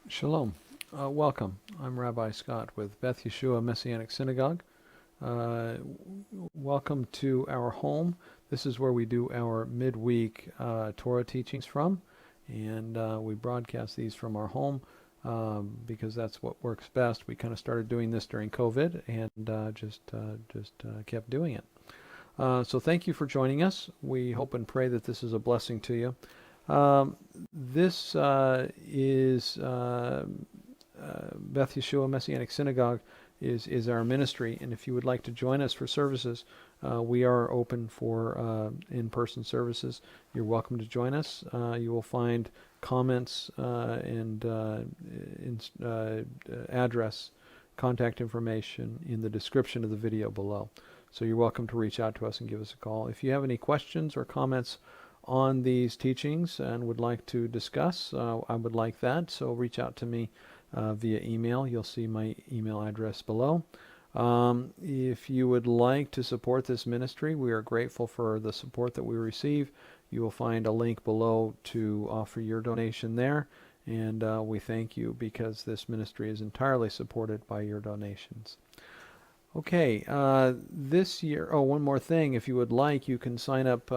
Shalom. Welcome. I'm Rabbi Scott with Beth Yeshua Messianic Synagogue. Uh, Welcome to our home. This is where we do our midweek Torah teachings from, and we broadcast these from our home because that's what works best. We kind of started doing this during COVID and just kept doing it. So thank you for joining us. We hope and pray that this is a blessing to you. This is Beth Yeshua Messianic Synagogue is our ministry, and if you would like to join us for services, we are open for in-person services. You're welcome to join us. You will find comments and address, contact information in the description of the video below. So you're welcome to reach out to us and give us a call. If you have any questions or comments on these teachings and would like to discuss, I would like that. So reach out to me via email. You'll see my email address below. If you would like to support this ministry, we are grateful for the support that we receive. You will find a link below to offer your donation there. And we thank you because this ministry is entirely supported by your donations. Okay, this year, one more thing. If you would like, you can sign up,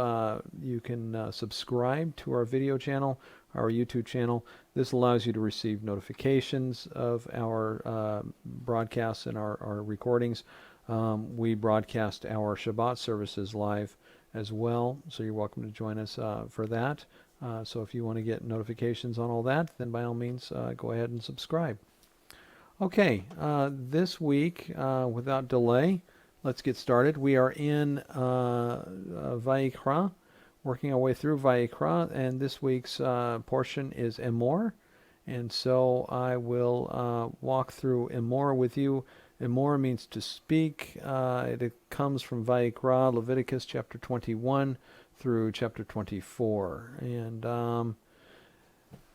you can subscribe to our video channel, our YouTube channel. This allows you to receive notifications of our broadcasts and our recordings. We broadcast our Shabbat services live as well, so you're welcome to join us for that. So if you want to get notifications on all that, then by all means, go ahead and subscribe. Okay, this week, without delay, let's get started. We are in Vayikra, working our way through Vayikra, and this week's portion is Emor. And so I will walk through Emor with you. Emor means to speak. It comes from Vayikra, Leviticus chapter 21 through chapter 24. And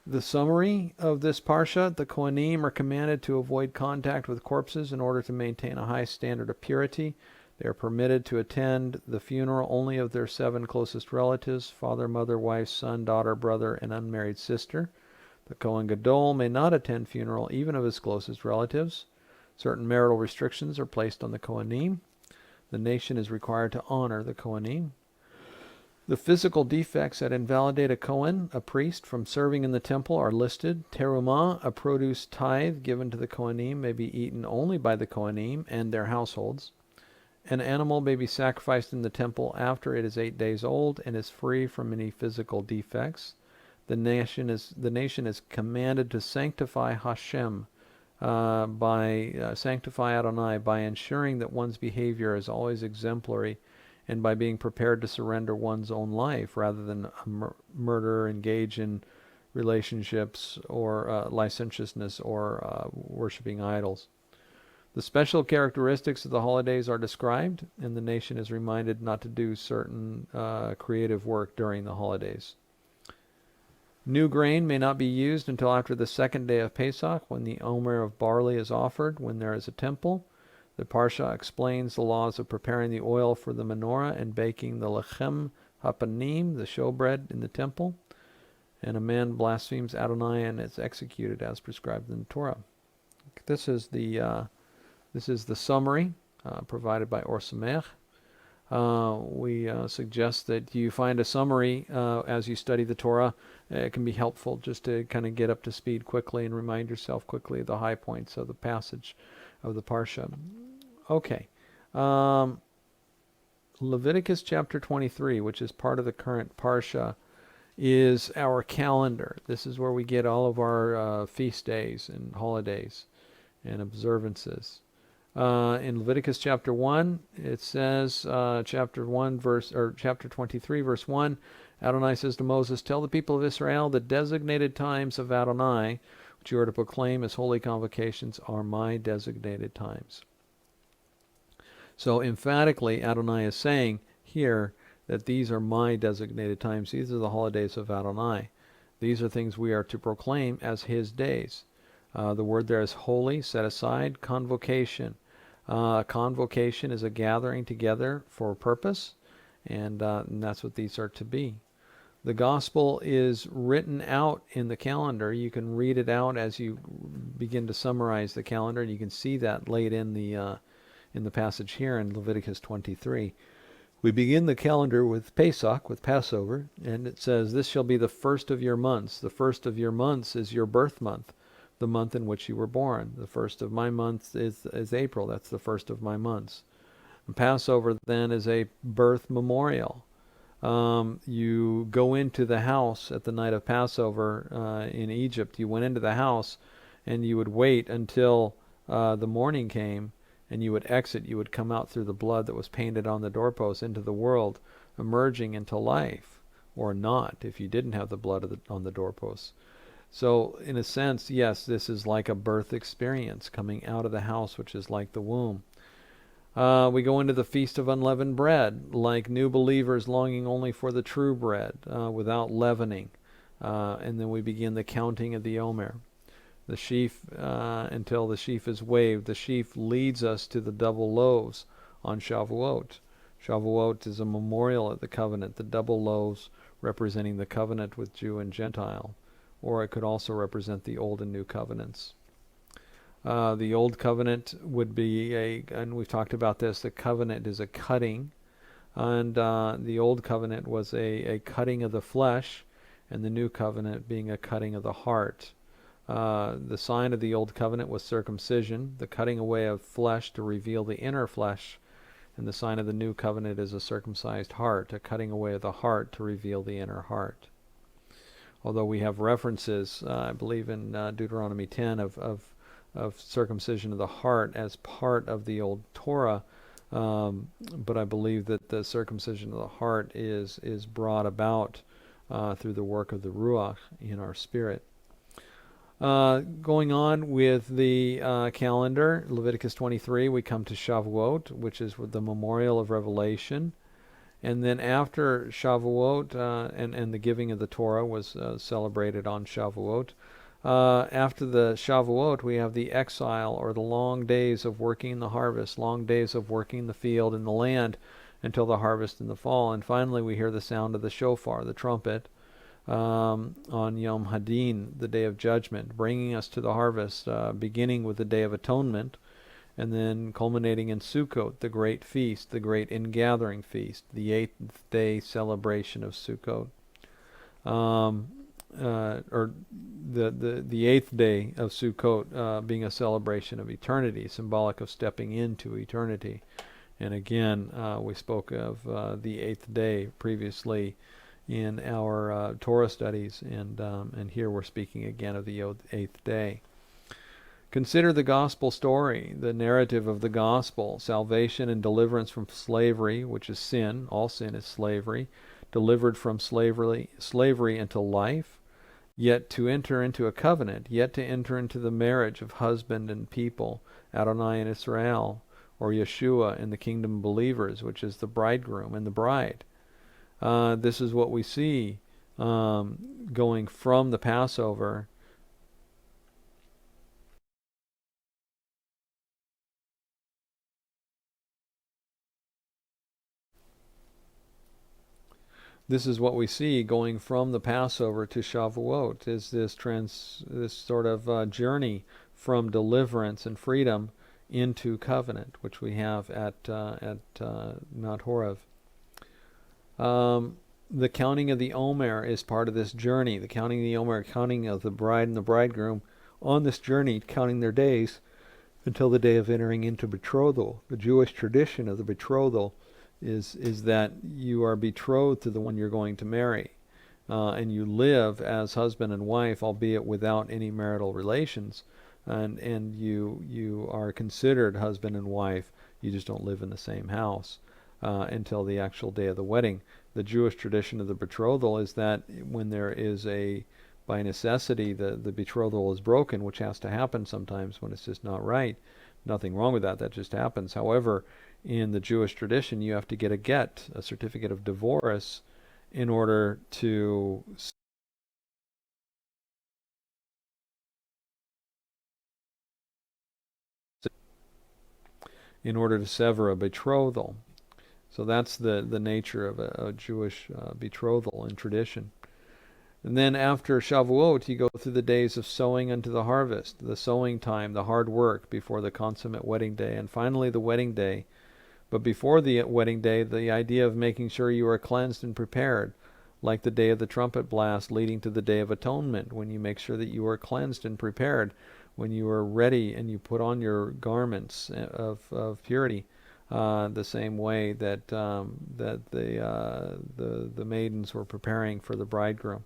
the summary of this parsha: the Kohanim are commanded to avoid contact with corpses in order to maintain a high standard of purity. They are permitted to attend the funeral only of their 7 closest relatives: father, mother, wife, son, daughter, brother, and unmarried sister. The Kohen Gadol may not attend funeral even of his closest relatives. Certain marital restrictions are placed on the Kohanim. The nation is required to honor the Kohanim. The physical defects that invalidate a Kohen, a priest, from serving in the temple are listed. Terumah, a produce tithe given to the Kohanim, may be eaten only by the Kohanim and their households. An animal may be sacrificed in the temple after it is 8 days old and is free from any physical defects. The nation is commanded to sanctify Hashem, sanctify Adonai, by ensuring that one's behavior is always exemplary, and by being prepared to surrender one's own life rather than murder, engage in relationships, or licentiousness, or worshiping idols. The special characteristics of the holidays are described, and the nation is reminded not to do certain creative work during the holidays. New grain may not be used until after the 2nd day of Pesach, when the omer of barley is offered when there is a temple. The Parsha explains the laws of preparing the oil for the menorah and baking the lechem hapanim, the showbread, in the temple. And a man blasphemes Adonai and is executed as prescribed in the Torah. This is the summary provided by Or Sameach. We suggest that you find a summary as you study the Torah. It can be helpful just to kind of get up to speed quickly and remind yourself quickly of the high points of the passage of the Parsha. Okay. Leviticus chapter 23, which is part of the current Parsha, is our calendar. This is where we get all of our feast days and holidays and observances. In Leviticus chapter 1, it says, chapter 23, verse 1, Adonai says to Moses, "Tell the people of Israel, the designated times of Adonai, which you are to proclaim as holy convocations, are my designated times." So emphatically, Adonai is saying here that these are my designated times. These are the holidays of Adonai. These are things we are to proclaim as his days. The word there is holy, set aside. Convocation. Convocation is a gathering together for a purpose, and that's what these are to be. The gospel is written out in the calendar. You can read it out as you begin to summarize the calendar, and you can see that laid in the passage here in Leviticus 23. We begin the calendar with Pesach, with Passover, and it says, "This shall be the first of your months." The first of your months is your birth month, the month in which you were born. The first of my months is April. That's the first of my months. And Passover then is a birth memorial. You go into the house at the night of Passover in Egypt. You went into the house, and you would wait until the morning came, and you would exit. You would come out through the blood that was painted on the doorpost into the world, emerging into life, or not, if you didn't have the blood on the doorposts. So, in a sense, yes, this is like a birth experience, coming out of the house, which is like the womb. We go into the Feast of Unleavened Bread, like new believers longing only for the true bread, without leavening. And then we begin the counting of the Omer. The sheaf, until the sheaf is waved. The sheaf leads us to the double loaves on Shavuot. Shavuot is a memorial of the covenant, the double loaves representing the covenant with Jew and Gentile. Or it could also represent the Old and New Covenants. The Old Covenant would be and we've talked about this, the covenant is a cutting, and the Old Covenant was a cutting of the flesh, and the New Covenant being a cutting of the heart. The sign of the Old Covenant was circumcision, the cutting away of flesh to reveal the inner flesh, and the sign of the New Covenant is a circumcised heart, a cutting away of the heart to reveal the inner heart. Although we have references, I believe in Deuteronomy 10, of circumcision of the heart as part of the old Torah, but I believe that the circumcision of the heart is brought about through the work of the Ruach in our spirit. Going on with the calendar, Leviticus 23, we come to Shavuot, which is the memorial of Revelation. And then after Shavuot, and the giving of the Torah was celebrated on Shavuot, after the Shavuot, we have the exile, or the long days of working the harvest, long days of working the field and the land until the harvest in the fall. And finally, we hear the sound of the shofar, the trumpet, on Yom Hadin, the day of judgment, bringing us to the harvest, beginning with the Day of Atonement, and then culminating in Sukkot, the great feast, the great ingathering feast, the 8th day celebration of Sukkot. Or the 8th day of Sukkot being a celebration of eternity, symbolic of stepping into eternity. And again, we spoke of the 8th day previously in our Torah studies, and here we're speaking again of the 8th day. Consider the gospel story, the narrative of the gospel, salvation and deliverance from slavery, which is sin. All sin is slavery. Delivered from slavery into life, yet to enter into a covenant, yet to enter into the marriage of husband and people, Adonai and Israel, or Yeshua and the kingdom believers, which is the bridegroom and the bride. This is what we see going from the Passover This is what we see going from the Passover to Shavuot, is this sort of journey from deliverance and freedom into covenant, which we have at Mount Horeb. The counting of the Omer is part of this journey. The counting of the Omer, counting of the bride and the bridegroom on this journey, counting their days until the day of entering into betrothal. The Jewish tradition of the betrothal is that you are betrothed to the one you're going to marry, and you live as husband and wife, albeit without any marital relations, and you are considered husband and wife. You just don't live in the same house until the actual day of the wedding. The Jewish tradition of the betrothal is that when there is by necessity, the betrothal is broken, which has to happen sometimes when it's just not right. Nothing wrong with that. That just happens. However, in the Jewish tradition, you have to get a certificate of divorce, in order to sever a betrothal. So that's the nature of a Jewish betrothal and tradition. And then after Shavuot, you go through the days of sowing unto the harvest, the sowing time, the hard work before the consummate wedding day, and finally the wedding day. But before the wedding day, the idea of making sure you are cleansed and prepared, like the day of the trumpet blast leading to the Day of Atonement, when you make sure that you are cleansed and prepared, when you are ready and you put on your garments of purity, the same way that the maidens were preparing for the bridegroom.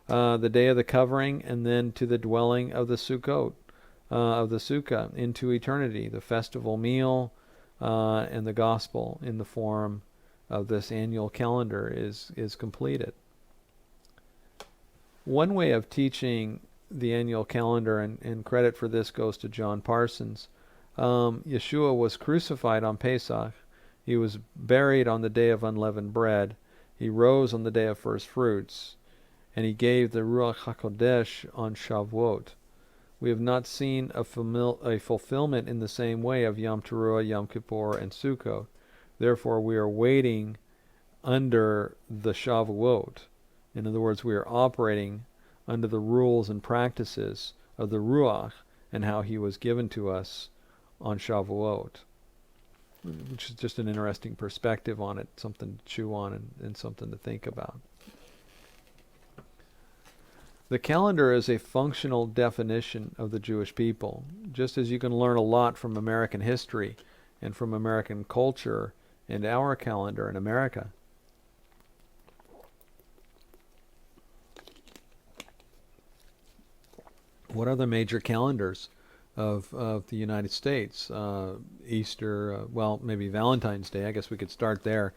The day of the covering, and then to the dwelling of the Sukkot, of the Sukkah, into eternity, the festival meal, and the gospel in the form of this annual calendar is completed. One way of teaching the annual calendar, and credit for this goes to John Parsons, Yeshua was crucified on Pesach. He was buried on the day of unleavened bread. He rose on the day of first fruits. And he gave the Ruach HaKodesh on Shavuot. We have not seen a fulfillment in the same way of Yom Teruah, Yom Kippur, and Sukkot. Therefore, we are waiting under the Shavuot. In other words, we are operating under the rules and practices of the Ruach and how he was given to us on Shavuot, which is just an interesting perspective on it, something to chew on and something to think about. The calendar is a functional definition of the Jewish people, just as you can learn a lot from American history and from American culture and our calendar in America. What are the major calendars of the United States? Easter, well, maybe Valentine's Day. I guess we could start there.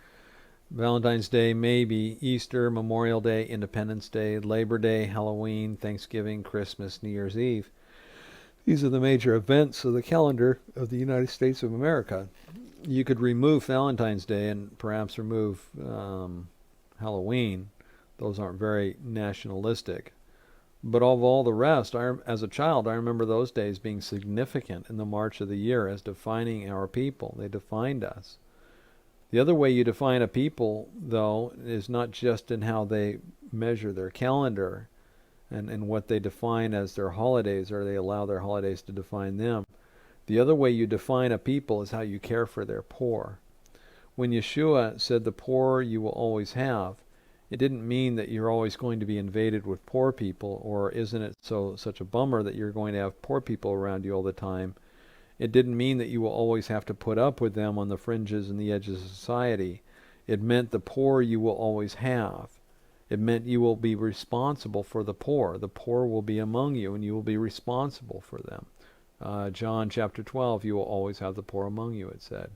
Valentine's Day, maybe Easter, Memorial Day, Independence Day, Labor Day, Halloween, Thanksgiving, Christmas, New Year's Eve. These are the major events of the calendar of the United States of America. You could remove Valentine's Day and perhaps remove Halloween. Those aren't very nationalistic. But of all the rest, as a child, I remember those days being significant in the march of the year as defining our people. They defined us. The other way you define a people, though, is not just in how they measure their calendar and what they define as their holidays, or they allow their holidays to define them. The other way you define a people is how you care for their poor. When Yeshua said the poor you will always have, it didn't mean that you're always going to be invaded with poor people, or isn't it such a bummer that you're going to have poor people around you all the time. It didn't mean that you will always have to put up with them on the fringes and the edges of society. It meant the poor you will always have. It meant you will be responsible for the poor. The poor will be among you, and you will be responsible for them. John chapter 12, you will always have the poor among you, it said.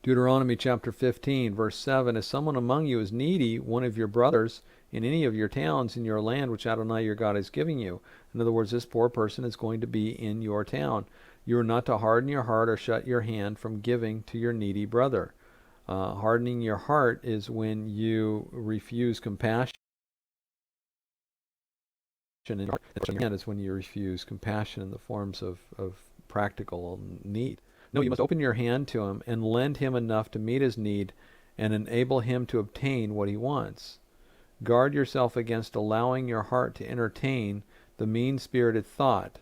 Deuteronomy chapter 15, verse 7, if someone among you is needy, one of your brothers, in any of your towns in your land which Adonai your God is giving you. In other words, this poor person is going to be in your town. You are not to harden your heart or shut your hand from giving to your needy brother. Hardening your heart is when you refuse compassion. And shutting your hand is when you refuse compassion in the forms of practical need. No, you must open your hand to him and lend him enough to meet his need and enable him to obtain what he wants. Guard yourself against allowing your heart to entertain the mean-spirited thought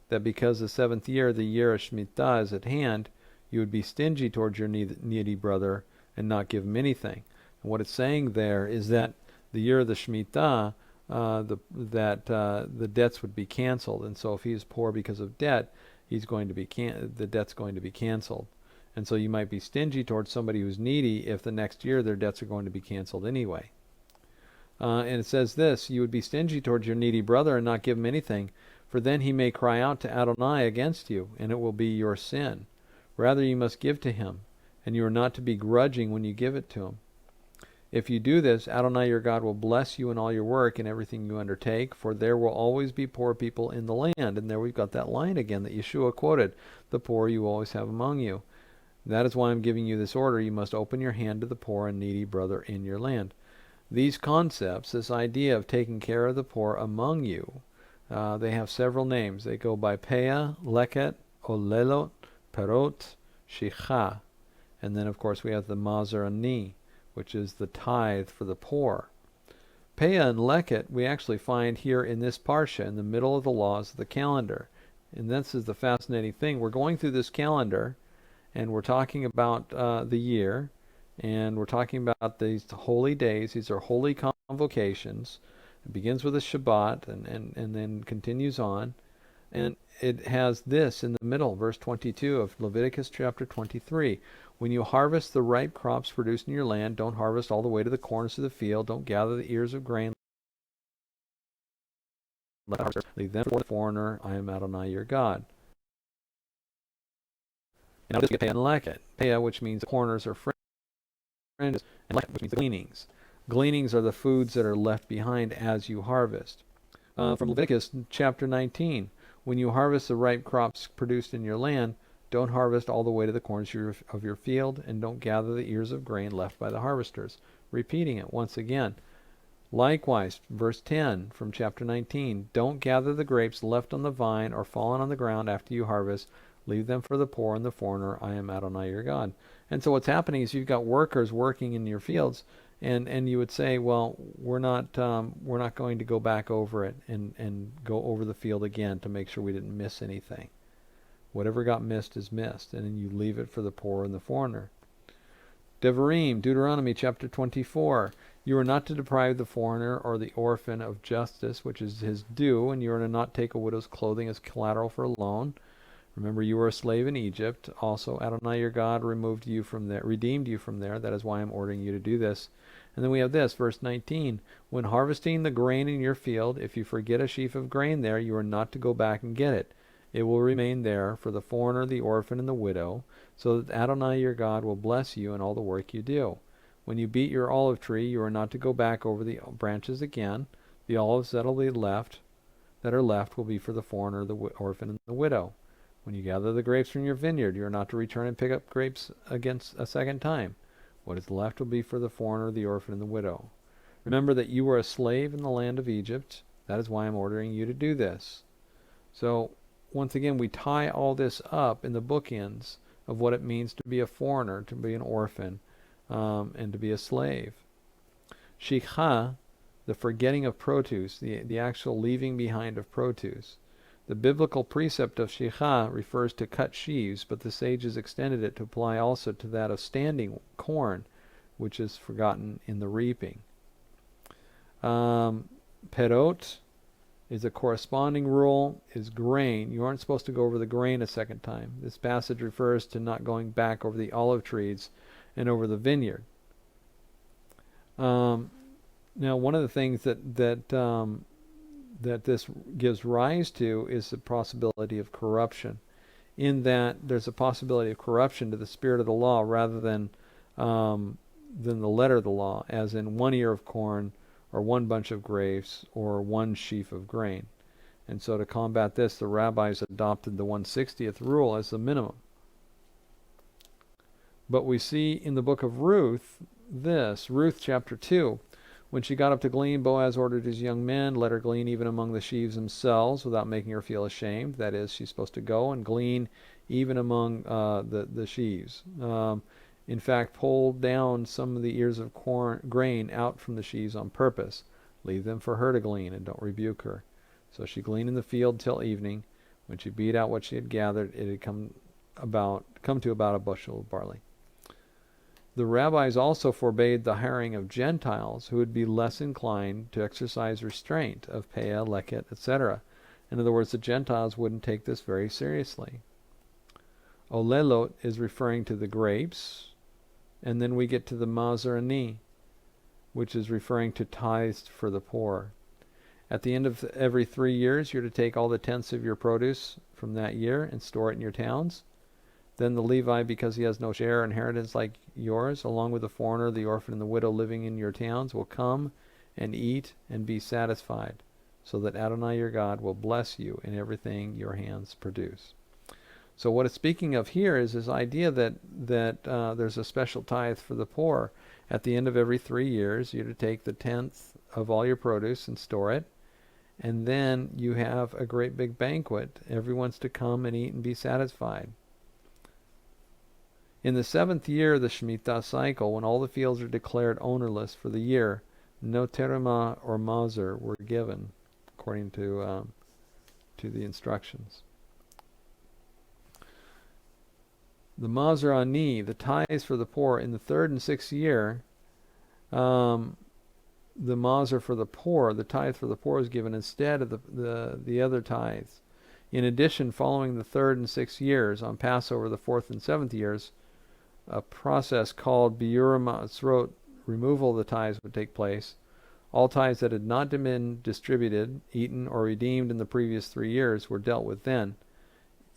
that because the seventh year, the year of Shemitah, is at hand, you would be stingy towards your needy brother and not give him anything. And what it's saying there is that the year of the Shemitah, the debts would be canceled, and so if he is poor because of debt, the debt's going to be canceled. And so you might be stingy towards somebody who's needy if the next year their debts are going to be canceled anyway. And it says this, you would be stingy towards your needy brother and not give him anything, for then he may cry out to Adonai against you, and it will be your sin. Rather you must give to him, and you are not to be grudging when you give it to him. If you do this, Adonai your God will bless you in all your work and everything you undertake, for there will always be poor people in the land. And there we've got that line again that Yeshua quoted, the poor you always have among you. That is why I'm giving you this order. You must open your hand to the poor and needy brother in your land. These concepts, this idea of taking care of the poor among you, they have several names. They go by Peah, Leket, Olelot, Perot, Shicha. And then, of course, we have the Mazer Ani, which is the tithe for the poor. Peah and Leket we actually find here in this parsha, in the middle of the laws of the calendar. And this is the fascinating thing. We're going through this calendar, and we're talking about the year, and we're talking about these holy days. These are holy convocations. It begins with a Shabbat and then continues on. And it has this in the middle, verse 22 of Leviticus chapter 23. When you harvest the ripe crops produced in your land, don't harvest all the way to the corners of the field. Don't gather the ears of grain. Leave them for the foreigner. I am Adonai your God. And now this we get Peah and Leket. Peah, which means the corners or fringes, and Leket, which means the gleanings. Gleanings are the foods that are left behind as you harvest. From Leviticus chapter 19, when you harvest the ripe crops produced in your land, don't harvest all the way to the corners of your field, and don't gather the ears of grain left by the harvesters. Repeating it once again. Likewise, verse 10 from chapter 19, don't gather the grapes left on the vine or fallen on the ground after you harvest. Leave them for the poor and the foreigner. I am Adonai your God. And so what's happening is you've got workers working in your fields, and you would say, well, we're not going to go back over it and go over the field again to make sure we didn't miss anything. Whatever got missed is missed, and then you leave it for the poor and the foreigner. Devarim, Deuteronomy chapter 24. You are not to deprive the foreigner or the orphan of justice, which is his due, and you are to not take a widow's clothing as collateral for a loan. Remember, you were a slave in Egypt. Also, Adonai your God redeemed you from there. That is why I'm ordering you to do this. And then we have this, verse 19. When harvesting the grain in your field, if you forget a sheaf of grain there, you are not to go back and get it. It will remain there for the foreigner, the orphan, and the widow, so that Adonai your God will bless you in all the work you do. When you beat your olive tree, you are not to go back over the branches again. The olives that are left will be for the foreigner, the orphan, and the widow. When you gather the grapes from your vineyard, you are not to return and pick up grapes against a second time. What is left will be for the foreigner, the orphan, and the widow. Remember that you were a slave in the land of Egypt. That is why I'm ordering you to do this. So, once again, we tie all this up in the bookends of what it means to be a foreigner, to be an orphan, and to be a slave. Shikha, the forgetting of produce, the actual leaving behind of produce. The biblical precept of shikha refers to cut sheaves, but the sages extended it to apply also to that of standing corn, which is forgotten in the reaping. Perot is a corresponding rule, is grain. You aren't supposed to go over the grain a second time. This passage refers to not going back over the olive trees and over the vineyard. Now, one of the things that this gives rise to is the possibility of corruption, in that there's a possibility of corruption to the spirit of the law rather than the letter of the law, as in 1 ear of corn or 1 bunch of grapes or 1 sheaf of grain. And so to combat this, the rabbis adopted the 1/60th rule as the minimum. But we see in the book of Ruth Ruth chapter 2, when she got up to glean, Boaz ordered his young men, let her glean even among the sheaves themselves without making her feel ashamed. That is, she's supposed to go and glean even among the sheaves. In fact, pull down some of the ears of grain out from the sheaves on purpose. Leave them for her to glean, and don't rebuke her. So she gleaned in the field till evening. When she beat out what she had gathered, it had come to about a bushel of barley. The rabbis also forbade the hiring of Gentiles who would be less inclined to exercise restraint of Peah, Leket, etc. In other words, the Gentiles wouldn't take this very seriously. Olelot is referring to the grapes, and then we get to the Mazer Ani, which is referring to tithes for the poor. At the end of every 3 years, you're to take all the tenths of your produce from that year and store it in your towns. Then the Levi, because he has no share or inheritance like yours, along with the foreigner, the orphan, and the widow living in your towns, will come and eat and be satisfied, so that Adonai your God will bless you in everything your hands produce. So what it's speaking of here is this idea that there's a special tithe for the poor. At the end of every 3 years, you're to take the tenth of all your produce and store it, and then you have a great big banquet. Everyone's to come and eat and be satisfied. In the 7th year of the Shemitah cycle, when all the fields are declared ownerless for the year, no terima or mazer were given, according to the instructions. The mazer ani, the tithes for the poor, in the 3rd and 6th year, the mazer for the poor, the tithe for the poor, is given instead of the other tithes. In addition, following the 3rd and 6th years, on Passover, the 4th and 7th years, a process called biur ma'asrot, removal of the tithes, would take place. All tithes that had not been distributed, eaten, or redeemed in the previous 3 years were dealt with then.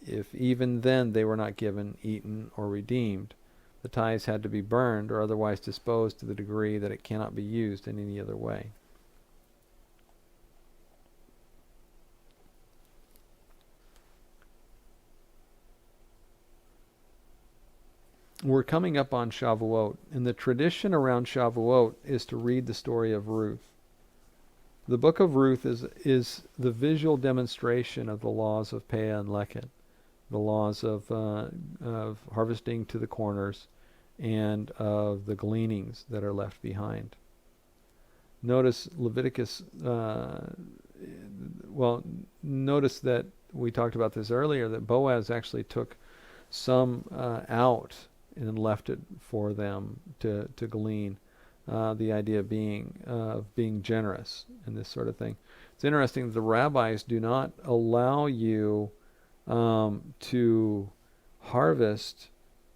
If even then they were not given, eaten, or redeemed, the tithes had to be burned or otherwise disposed to the degree that it cannot be used in any other way. We're coming up on Shavuot, and the tradition around Shavuot is to read the story of Ruth. The book of Ruth is the visual demonstration of the laws of Peah and Leket, the laws of harvesting to the corners, and of the gleanings that are left behind. Notice Leviticus, notice that we talked about this earlier, that Boaz actually took some out and left it for them to glean. The idea being generous and this sort of thing. It's interesting that the rabbis do not allow you to harvest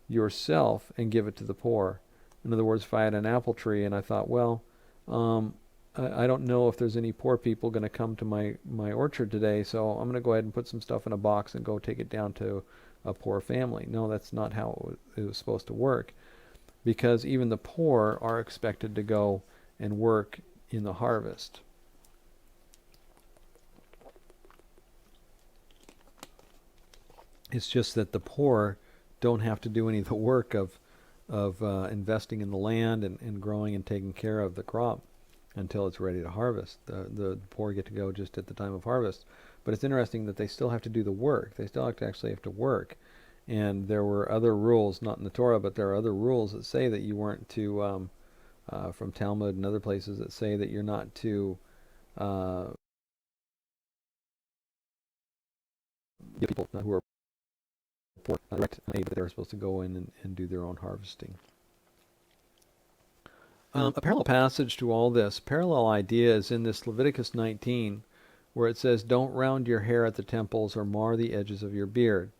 yourself and give it to the poor. In other words, if I had an apple tree and I thought, well, I don't know if there's any poor people going to come to my orchard today, so I'm going to go ahead and put some stuff in a box and go take it down to a poor family. No, that's not how it was supposed to work, because even the poor are expected to go and work in the harvest. It's just that the poor don't have to do any of the work of investing in the land and growing and taking care of the crop until it's ready to harvest. The poor get to go just at the time of harvest. But it's interesting that they still have to do the work. They still actually have to work. And there were other rules, not in the Torah, but there are other rules that say that you weren't to, from Talmud and other places, that say that you're not to give people who are poor direct aid, but they're supposed to go in and do their own harvesting. A parallel passage to all this, parallel idea, is in this Leviticus 19, where it says, "Don't round your hair at the temples or mar the edges of your beard."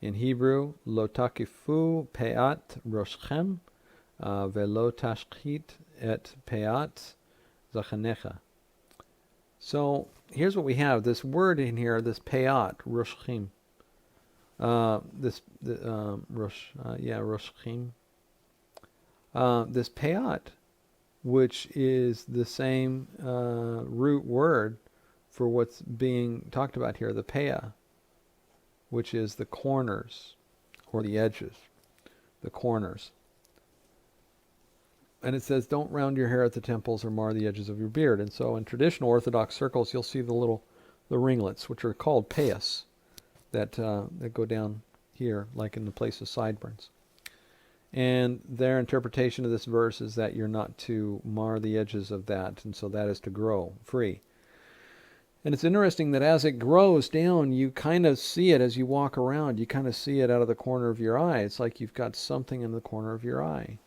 In Hebrew, "Lo takifu peat roshchem velo tashchit et peat zachanecha." So here's what we have. This word in here, this peat, roshchim. Roshchim. This peat, which is the same root word for what's being talked about here, the peah, which is the corners or the edges, the corners. And it says, don't round your hair at the temples or mar the edges of your beard. And so in traditional Orthodox circles, you'll see the ringlets, which are called payas, that go down here, like in the place of sideburns. And their interpretation of this verse is that you're not to mar the edges of that, and so that is to grow free. And it's interesting that as it grows down, you kind of see it as you walk around. You kind of see it out of the corner of your eye. It's like you've got something in the corner of your eye.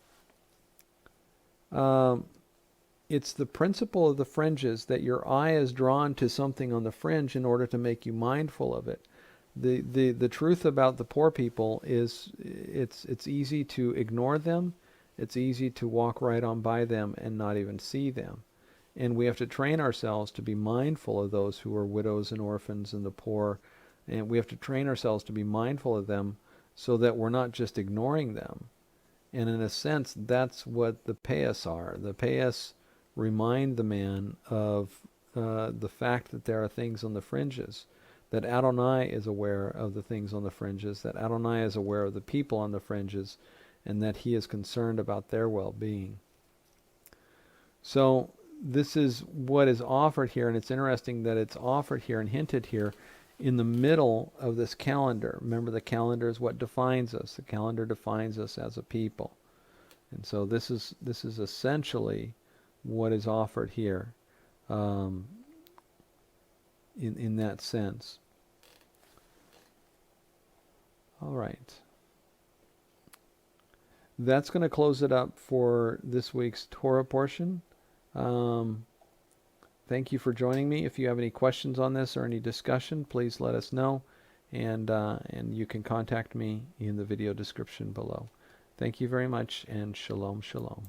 It's the principle of the fringes that your eye is drawn to something on the fringe in order to make you mindful of it. The truth about the poor people is it's easy to ignore them. It's easy to walk right on by them and not even see them. And we have to train ourselves to be mindful of those who are widows and orphans and the poor. And we have to train ourselves to be mindful of them so that we're not just ignoring them. And in a sense, that's what the payas are. The payas remind the man of the fact that there are things on the fringes, that Adonai is aware of the things on the fringes, that Adonai is aware of the people on the fringes, and that he is concerned about their well-being. So this is what is offered here, and it's interesting that it's offered here and hinted here in the middle of this calendar. Remember, the calendar is what defines us. The calendar defines us as a people. And so this is essentially what is offered here, in that sense. All right. That's going to close it up for this week's Torah portion. Thank you for joining me. If you have any questions on this or any discussion, please let us know, and you can contact me in the video description below. Thank you very much, and shalom, shalom.